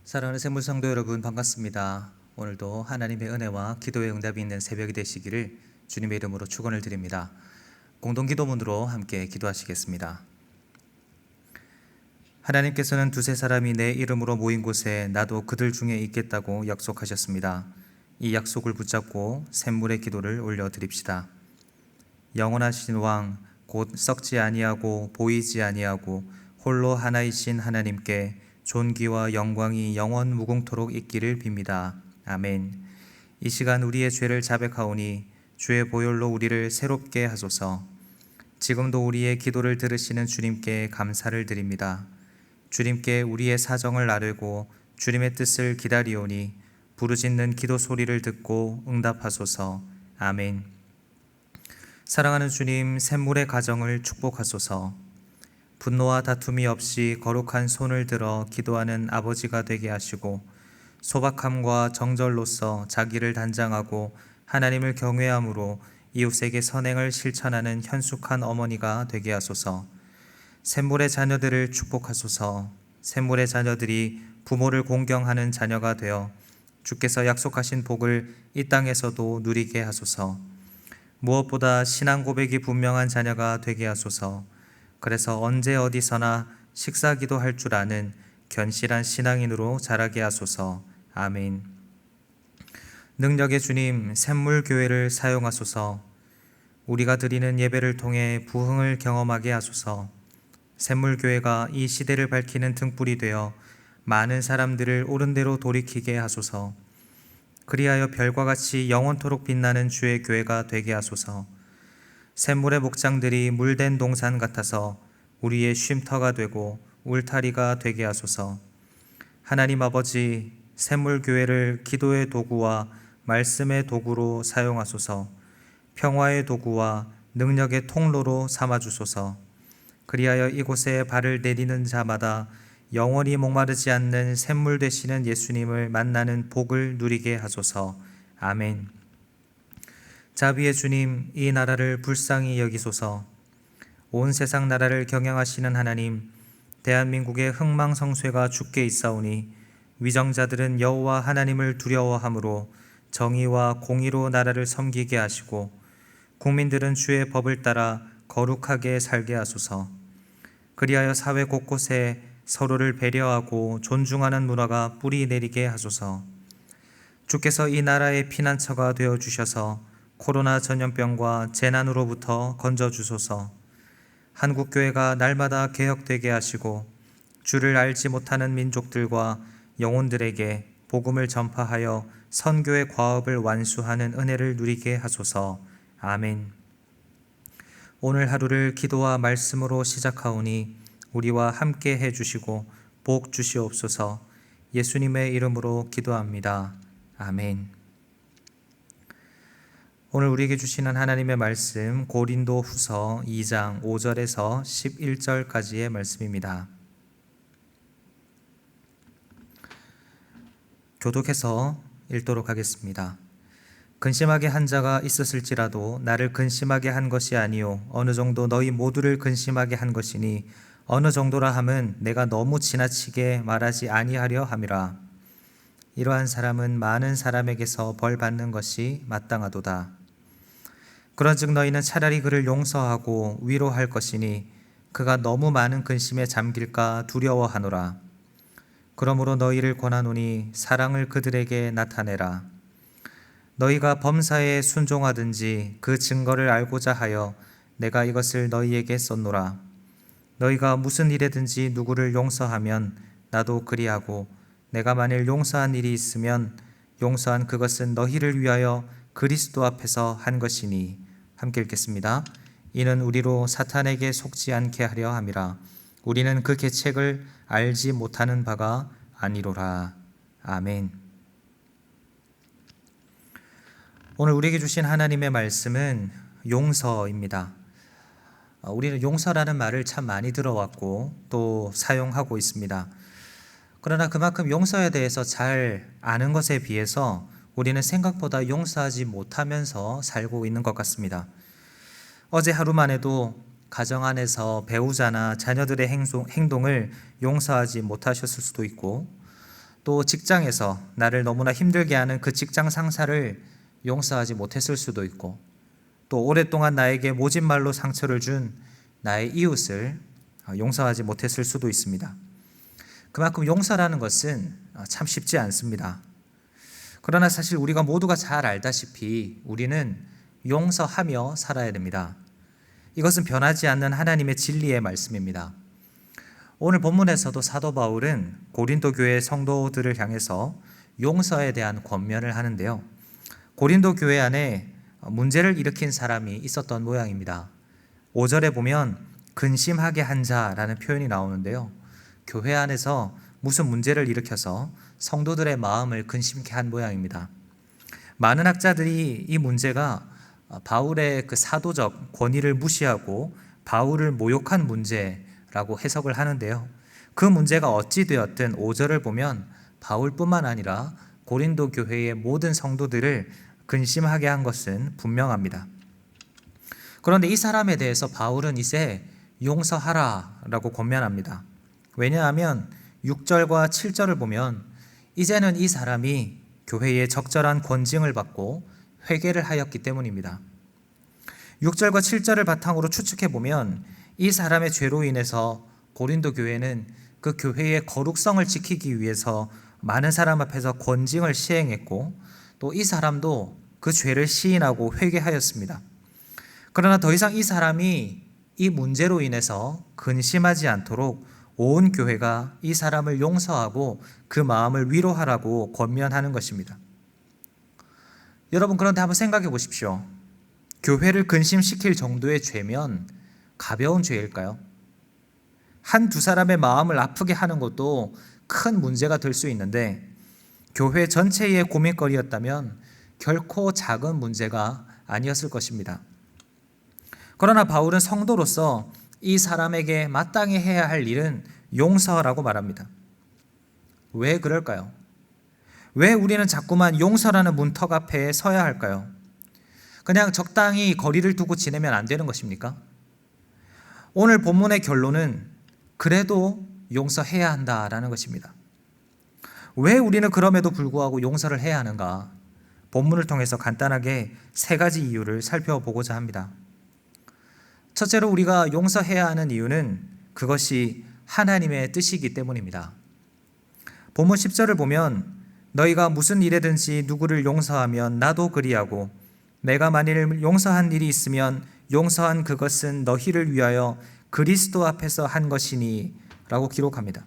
사랑하는 생물성도 여러분, 반갑습니다. 오늘도 하나님의 은혜와 기도의 응답이 있는 새벽이 되시기를 주님의 이름으로 축원을 드립니다. 공동기도문으로 함께 기도하시겠습니다. 하나님께서는 두세 사람이 내 이름으로 모인 곳에 나도 그들 중에 있겠다고 약속하셨습니다. 이 약속을 붙잡고 샘물의 기도를 올려드립시다. 영원하신 왕, 곧 썩지 아니하고 보이지 아니하고 홀로 하나이신 하나님께 존귀와 영광이 영원 무궁토록 있기를 빕니다. 아멘. 이 시간 우리의 죄를 자백하오니 주의 보혈로 우리를 새롭게 하소서. 지금도 우리의 기도를 들으시는 주님께 감사를 드립니다. 주님께 우리의 사정을 아뢰고 주님의 뜻을 기다리오니 부르짖는 기도 소리를 듣고 응답하소서. 아멘. 사랑하는 주님, 샘물의 가정을 축복하소서. 분노와 다툼이 없이 거룩한 손을 들어 기도하는 아버지가 되게 하시고 소박함과 정절로서 자기를 단장하고 하나님을 경외함으로 이웃에게 선행을 실천하는 현숙한 어머니가 되게 하소서. 샘물의 자녀들을 축복하소서. 샘물의 자녀들이 부모를 공경하는 자녀가 되어 주께서 약속하신 복을 이 땅에서도 누리게 하소서. 무엇보다 신앙 고백이 분명한 자녀가 되게 하소서. 그래서 언제 어디서나 식사기도 할 줄 아는 견실한 신앙인으로 자라게 하소서. 아멘. 능력의 주님, 샘물교회를 사용하소서. 우리가 드리는 예배를 통해 부흥을 경험하게 하소서. 샘물교회가 이 시대를 밝히는 등불이 되어 많은 사람들을 옳은 대로 돌이키게 하소서. 그리하여 별과 같이 영원토록 빛나는 주의 교회가 되게 하소서. 샘물의 목장들이 물된 동산 같아서 우리의 쉼터가 되고 울타리가 되게 하소서. 하나님 아버지, 샘물교회를 기도의 도구와 말씀의 도구로 사용하소서. 평화의 도구와 능력의 통로로 삼아주소서. 그리하여 이곳에 발을 내디는 자마다 영원히 목마르지 않는 샘물 되시는 예수님을 만나는 복을 누리게 하소서. 아멘. 자비의 주님, 이 나라를 불쌍히 여기소서. 온 세상 나라를 경영하시는 하나님, 대한민국의 흥망성쇠가 주께 있사오니 위정자들은 여호와 하나님을 두려워함으로 정의와 공의로 나라를 섬기게 하시고 국민들은 주의 법을 따라 거룩하게 살게 하소서. 그리하여 사회 곳곳에 서로를 배려하고 존중하는 문화가 뿌리 내리게 하소서. 주께서 이 나라의 피난처가 되어주셔서 코로나 전염병과 재난으로부터 건져주소서. 한국교회가 날마다 개혁되게 하시고 주를 알지 못하는 민족들과 영혼들에게 복음을 전파하여 선교의 과업을 완수하는 은혜를 누리게 하소서. 아멘. 오늘 하루를 기도와 말씀으로 시작하오니 우리와 함께 해주시고 복 주시옵소서. 예수님의 이름으로 기도합니다. 아멘. 오늘 우리에게 주시는 하나님의 말씀, 고린도 후서 2장 5절에서 11절까지의 말씀입니다. 교독해서 읽도록 하겠습니다. 근심하게 한 자가 있었을지라도 나를 근심하게 한 것이 아니요 어느 정도 너희 모두를 근심하게 한 것이니 어느 정도라 함은 내가 너무 지나치게 말하지 아니하려 함이라. 이러한 사람은 많은 사람에게서 벌 받는 것이 마땅하도다. 그런즉 너희는 차라리 그를 용서하고 위로할 것이니 그가 너무 많은 근심에 잠길까 두려워하노라. 그러므로 너희를 권하노니 사랑을 그들에게 나타내라. 너희가 범사에 순종하든지 그 증거를 알고자 하여 내가 이것을 너희에게 썼노라. 너희가 무슨 일에든지 누구를 용서하면 나도 그리하고 내가 만일 용서한 일이 있으면 용서한 그것은 너희를 위하여 그리스도 앞에서 한 것이니. 함께 읽겠습니다. 이는 우리로 사탄에게 속지 않게 하려 함이라. 우리는 그 계책을 알지 못하는 바가 아니로라. 아멘. 오늘 우리에게 주신 하나님의 말씀은 용서입니다. 우리는 용서라는 말을 참 많이 들어왔고 또 사용하고 있습니다. 그러나 그만큼 용서에 대해서 잘 아는 것에 비해서 우리는 생각보다 용서하지 못하면서 살고 있는 것 같습니다. 어제 하루만 해도 가정 안에서 배우자나 자녀들의 행동을 용서하지 못하셨을 수도 있고 또 직장에서 나를 너무나 힘들게 하는 그 직장 상사를 용서하지 못했을 수도 있고, 또 오랫동안 나에게 모진 말로 상처를 준 나의 이웃을 용서하지 못했을 수도 있습니다. 그만큼 용서라는 것은 참 쉽지 않습니다. 그러나 사실 우리가 모두가 잘 알다시피 우리는 용서하며 살아야 됩니다. 이것은 변하지 않는 하나님의 진리의 말씀입니다. 오늘 본문에서도 사도 바울은 고린도 교회 성도들을 향해서 용서에 대한 권면을 하는데요. 고린도 교회 안에 문제를 일으킨 사람이 있었던 모양입니다. 5절에 보면 근심하게 한 자라는 표현이 나오는데요. 교회 안에서 무슨 문제를 일으켜서 성도들의 마음을 근심케 한 모양입니다. 많은 학자들이 이 문제가 바울의 그 사도적 권위를 무시하고 바울을 모욕한 문제라고 해석을 하는데요. 그 문제가 어찌 되었든 5절을 보면 바울뿐만 아니라 고린도 교회의 모든 성도들을 근심하게 한 것은 분명합니다. 그런데 이 사람에 대해서 바울은 이제 용서하라라고 권면합니다. 왜냐하면 6절과 7절을 보면 이제는 이 사람이 교회의 적절한 권징을 받고 회개를 하였기 때문입니다. 6절과 7절을 바탕으로 추측해 보면 이 사람의 죄로 인해서 고린도 교회는 그 교회의 거룩성을 지키기 위해서 많은 사람 앞에서 권징을 시행했고, 또 이 사람도 그 죄를 시인하고 회개하였습니다. 그러나 더 이상 이 사람이 이 문제로 인해서 근심하지 않도록 온 교회가 이 사람을 용서하고 그 마음을 위로하라고 권면하는 것입니다. 여러분, 그런데 한번 생각해 보십시오. 교회를 근심시킬 정도의 죄면 가벼운 죄일까요? 한두 사람의 마음을 아프게 하는 것도 큰 문제가 될 수 있는데, 교회 전체의 고민거리였다면 결코 작은 문제가 아니었을 것입니다. 그러나 바울은 성도로서 이 사람에게 마땅히 해야 할 일은 용서라고 말합니다. 왜 그럴까요? 왜 우리는 자꾸만 용서라는 문턱 앞에 서야 할까요? 그냥 적당히 거리를 두고 지내면 안 되는 것입니까? 오늘 본문의 결론은 그래도 용서해야 한다라는 것입니다. 왜 우리는 그럼에도 불구하고 용서를 해야 하는가? 본문을 통해서 간단하게 3가지 이유를 살펴보고자 합니다. 첫째로 우리가 용서해야 하는 이유는 그것이 하나님의 뜻이기 때문입니다. 본문 10절을 보면 너희가 무슨 일에든지 누구를 용서하면 나도 그리하고 내가 만일 용서한 일이 있으면 용서한 그것은 너희를 위하여 그리스도 앞에서 한 것이니 라고 기록합니다.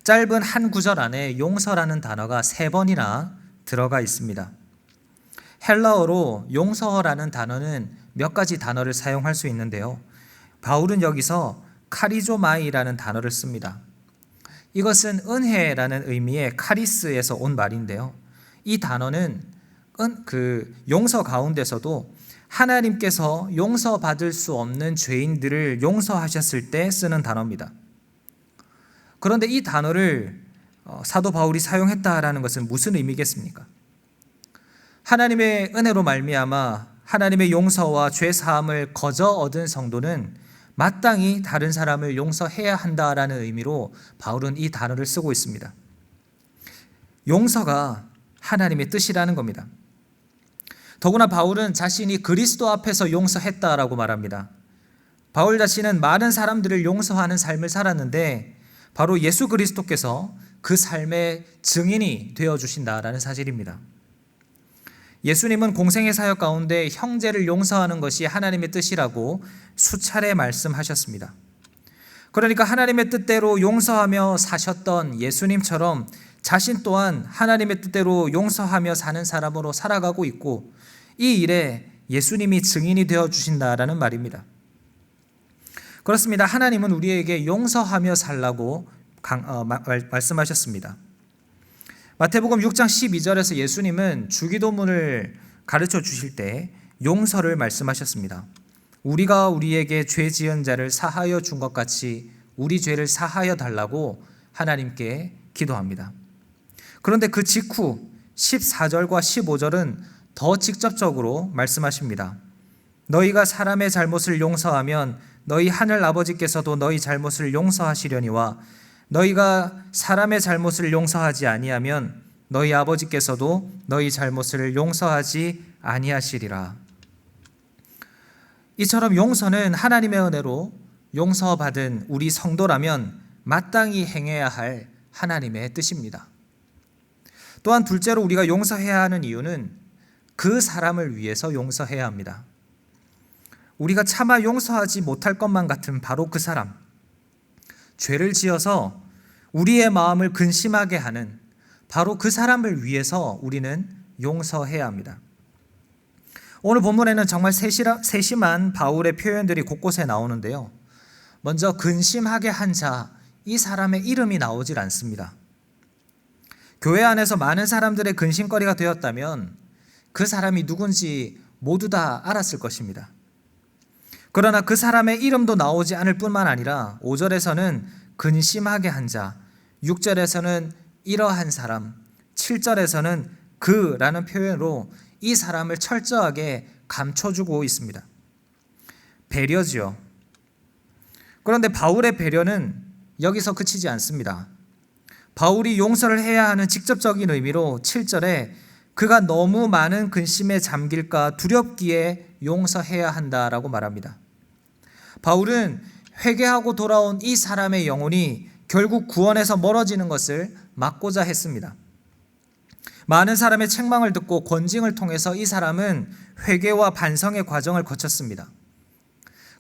짧은 한 구절 안에 용서라는 단어가 3번이나 들어가 있습니다. 헬라어로 용서라는 단어는 몇 가지 단어를 사용할 수 있는데요. 바울은 여기서 카리조마이라는 단어를 씁니다. 이것은 은혜라는 의미의 카리스에서 온 말인데요. 이 단어는 그 용서 가운데서도 하나님께서 용서받을 수 없는 죄인들을 용서하셨을 때 쓰는 단어입니다. 그런데 이 단어를 사도 바울이 사용했다라는 것은 무슨 의미겠습니까? 하나님의 은혜로 말미암아 하나님의 용서와 죄 사함을 거저 얻은 성도는 마땅히 다른 사람을 용서해야 한다라는 의미로 바울은 이 단어를 쓰고 있습니다. 용서가 하나님의 뜻이라는 겁니다. 더구나 바울은 자신이 그리스도 앞에서 용서했다라고 말합니다. 바울 자신은 많은 사람들을 용서하는 삶을 살았는데 바로 예수 그리스도께서 그 삶의 증인이 되어주신다라는 사실입니다. 예수님은 공생의 사역 가운데 형제를 용서하는 것이 하나님의 뜻이라고 수차례 말씀하셨습니다. 그러니까 하나님의 뜻대로 용서하며 사셨던 예수님처럼 자신 또한 하나님의 뜻대로 용서하며 사는 사람으로 살아가고 있고, 이 일에 예수님이 증인이 되어주신다라는 말입니다. 그렇습니다. 하나님은 우리에게 용서하며 살라고 말씀하셨습니다. 마태복음 6장 12절에서 예수님은 주기도문을 가르쳐 주실 때 용서를 말씀하셨습니다. 우리가 우리에게 죄 지은 자를 사하여 준 것 같이 우리 죄를 사하여 달라고 하나님께 기도합니다. 그런데 그 직후 14절과 15절은 더 직접적으로 말씀하십니다. 너희가 사람의 잘못을 용서하면 너희 하늘 아버지께서도 너희 잘못을 용서하시려니와 너희가 사람의 잘못을 용서하지 아니하면 너희 아버지께서도 너희 잘못을 용서하지 아니하시리라. 이처럼 용서는 하나님의 은혜로 용서받은 우리 성도라면 마땅히 행해야 할 하나님의 뜻입니다. 또한 둘째로 우리가 용서해야 하는 이유는 그 사람을 위해서 용서해야 합니다. 우리가 차마 용서하지 못할 것만 같은 바로 그 사람, 죄를 지어서 우리의 마음을 근심하게 하는 바로 그 사람을 위해서 우리는 용서해야 합니다. 오늘 본문에는 정말 세심한 바울의 표현들이 곳곳에 나오는데요. 먼저 근심하게 한 자, 이 사람의 이름이 나오질 않습니다. 교회 안에서 많은 사람들의 근심거리가 되었다면 그 사람이 누군지 모두 다 알았을 것입니다. 그러나 그 사람의 이름도 나오지 않을 뿐만 아니라 5절에서는 근심하게 한 자, 6절에서는 이러한 사람, 7절에서는 그라는 표현으로 이 사람을 철저하게 감춰주고 있습니다. 배려지요. 그런데 바울의 배려는 여기서 그치지 않습니다. 바울이 용서를 해야 하는 직접적인 의미로 7절에 그가 너무 많은 근심에 잠길까 두렵기에 용서해야 한다라고 말합니다. 바울은 회개하고 돌아온 이 사람의 영혼이 결국 구원에서 멀어지는 것을 막고자 했습니다. 많은 사람의 책망을 듣고 권징을 통해서 이 사람은 회개와 반성의 과정을 거쳤습니다.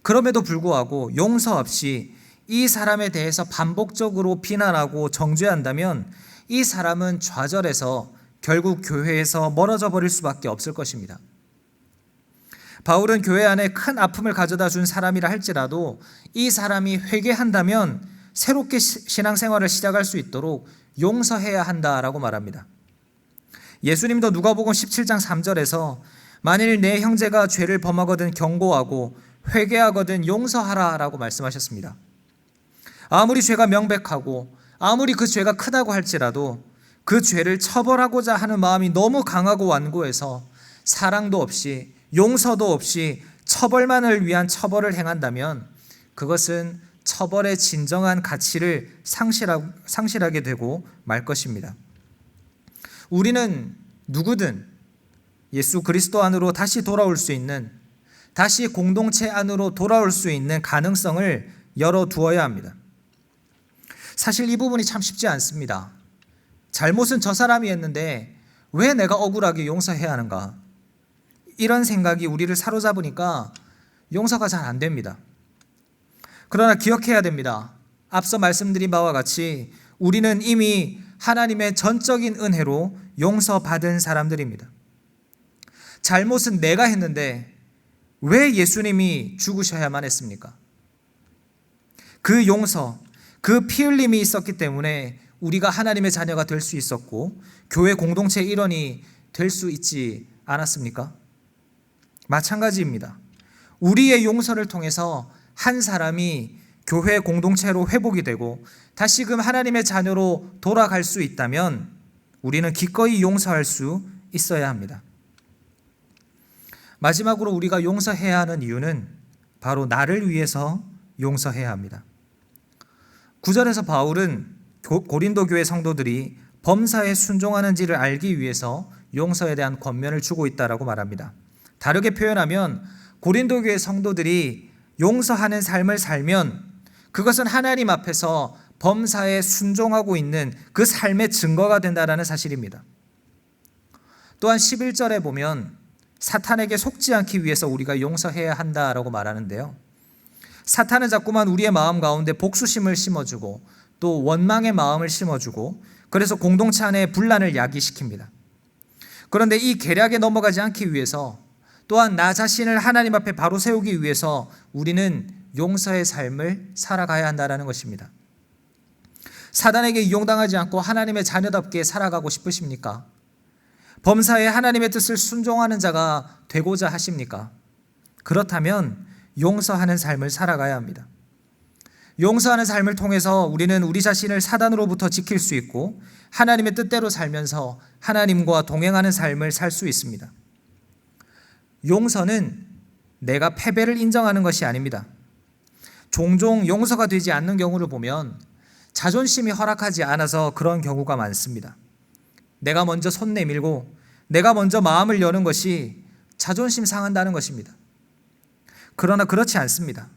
그럼에도 불구하고 용서 없이 이 사람에 대해서 반복적으로 비난하고 정죄한다면 이 사람은 좌절해서 결국 교회에서 멀어져 버릴 수밖에 없을 것입니다. 바울은 교회 안에 큰 아픔을 가져다 준 사람이라 할지라도 이 사람이 회개한다면 새롭게 신앙생활을 시작할 수 있도록 용서해야 한다라고 말합니다. 예수님도 누가복음 17장 3절에서 만일 내 형제가 죄를 범하거든 경고하고 회개하거든 용서하라라고 말씀하셨습니다. 아무리 죄가 명백하고 아무리 그 죄가 크다고 할지라도 그 죄를 처벌하고자 하는 마음이 너무 강하고 완고해서 사랑도 없이 용서도 없이 처벌만을 위한 처벌을 행한다면 그것은 처벌의 진정한 가치를 상실하게 되고 말 것입니다. 우리는 누구든 예수 그리스도 안으로 다시 돌아올 수 있는, 다시 공동체 안으로 돌아올 수 있는 가능성을 열어두어야 합니다. 사실 이 부분이 참 쉽지 않습니다. 잘못은 저 사람이 했는데 왜 내가 억울하게 용서해야 하는가? 이런 생각이 우리를 사로잡으니까 용서가 잘 안 됩니다. 그러나 기억해야 됩니다. 앞서 말씀드린 바와 같이 우리는 이미 하나님의 전적인 은혜로 용서받은 사람들입니다. 잘못은 내가 했는데 왜 예수님이 죽으셔야만 했습니까? 그 용서, 그 피 흘림이 있었기 때문에 우리가 하나님의 자녀가 될 수 있었고 교회 공동체 일원이 될 수 있지 않았습니까? 마찬가지입니다. 우리의 용서를 통해서 한 사람이 교회 공동체로 회복이 되고 다시금 하나님의 자녀로 돌아갈 수 있다면 우리는 기꺼이 용서할 수 있어야 합니다. 마지막으로 우리가 용서해야 하는 이유는 바로 나를 위해서 용서해야 합니다. 9절에서 바울은 고린도 교회 성도들이 범사에 순종하는지를 알기 위해서 용서에 대한 권면을 주고 있다라고 말합니다. 다르게 표현하면 고린도 교회 성도들이 용서하는 삶을 살면 그것은 하나님 앞에서 범사에 순종하고 있는 그 삶의 증거가 된다는 사실입니다. 또한 11절에 보면 사탄에게 속지 않기 위해서 우리가 용서해야 한다라고 말하는데요. 사탄은 자꾸만 우리의 마음 가운데 복수심을 심어주고 또 원망의 마음을 심어주고 그래서 공동체 안에 분란을 야기시킵니다. 그런데 이 계략에 넘어가지 않기 위해서 또한 나 자신을 하나님 앞에 바로 세우기 위해서 우리는 용서의 삶을 살아가야 한다는 것입니다. 사단에게 이용당하지 않고 하나님의 자녀답게 살아가고 싶으십니까? 범사에 하나님의 뜻을 순종하는 자가 되고자 하십니까? 그렇다면 용서하는 삶을 살아가야 합니다. 용서하는 삶을 통해서 우리는 우리 자신을 사단으로부터 지킬 수 있고 하나님의 뜻대로 살면서 하나님과 동행하는 삶을 살 수 있습니다. 용서는 내가 패배를 인정하는 것이 아닙니다. 종종 용서가 되지 않는 경우를 보면 자존심이 허락하지 않아서 그런 경우가 많습니다. 내가 먼저 손 내밀고 내가 먼저 마음을 여는 것이 자존심 상한다는 것입니다. 그러나 그렇지 않습니다.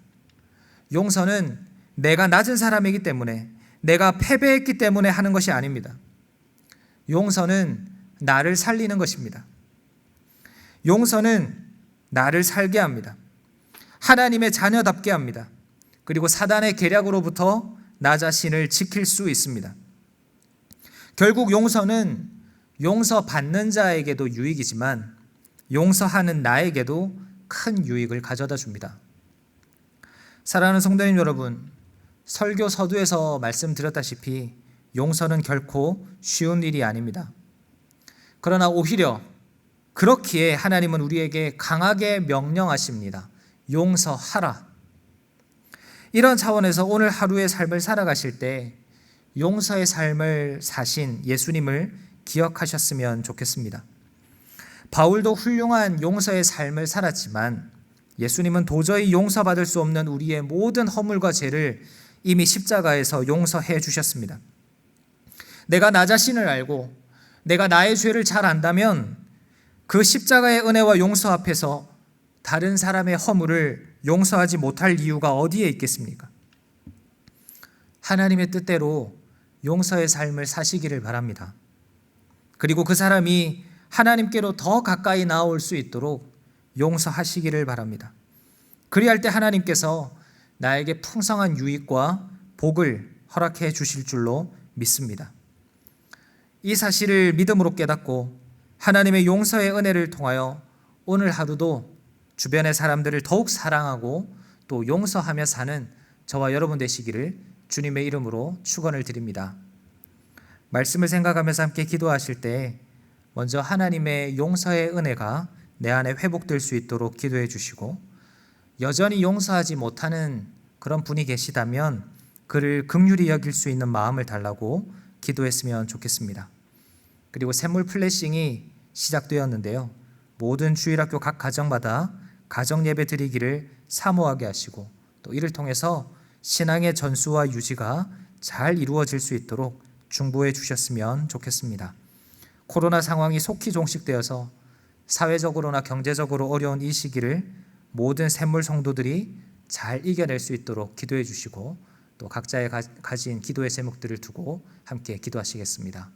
용서는 내가 낮은 사람이기 때문에, 내가 패배했기 때문에 하는 것이 아닙니다. 용서는 나를 살리는 것입니다. 용서는 나를 살게 합니다. 하나님의 자녀답게 합니다. 그리고 사단의 계략으로부터 나 자신을 지킬 수 있습니다. 결국 용서는 용서받는 자에게도 유익이지만 용서하는 나에게도 큰 유익을 가져다 줍니다. 사랑하는 성도님 여러분, 설교 서두에서 말씀드렸다시피 용서는 결코 쉬운 일이 아닙니다. 그러나 오히려 그렇기에 하나님은 우리에게 강하게 명령하십니다. 용서하라. 이런 차원에서 오늘 하루의 삶을 살아가실 때 용서의 삶을 사신 예수님을 기억하셨으면 좋겠습니다. 바울도 훌륭한 용서의 삶을 살았지만 예수님은 도저히 용서받을 수 없는 우리의 모든 허물과 죄를 이미 십자가에서 용서해 주셨습니다. 내가 나 자신을 알고 내가 나의 죄를 잘 안다면 그 십자가의 은혜와 용서 앞에서 다른 사람의 허물을 용서하지 못할 이유가 어디에 있겠습니까? 하나님의 뜻대로 용서의 삶을 사시기를 바랍니다. 그리고 그 사람이 하나님께로 더 가까이 나아올 수 있도록 용서하시기를 바랍니다. 그리할 때 하나님께서 나에게 풍성한 유익과 복을 허락해 주실 줄로 믿습니다. 이 사실을 믿음으로 깨닫고 하나님의 용서의 은혜를 통하여 오늘 하루도 주변의 사람들을 더욱 사랑하고 또 용서하며 사는 저와 여러분 되시기를 주님의 이름으로 축원을 드립니다. 말씀을 생각하면서 함께 기도하실 때 먼저 하나님의 용서의 은혜가 내 안에 회복될 수 있도록 기도해 주시고, 여전히 용서하지 못하는 그런 분이 계시다면 그를 긍휼히 여길 수 있는 마음을 달라고 기도했으면 좋겠습니다. 그리고 샘물 플래싱이 시작되었는데요, 모든 주일학교 각 가정마다 가정 예배 드리기를 사모하게 하시고 또 이를 통해서 신앙의 전수와 유지가 잘 이루어질 수 있도록 중보해 주셨으면 좋겠습니다. 코로나 상황이 속히 종식되어서 사회적으로나 경제적으로 어려운 이 시기를 모든 샘물 성도들이 잘 이겨낼 수 있도록 기도해 주시고 또 각자의 가진 기도의 제목들을 두고 함께 기도하시겠습니다.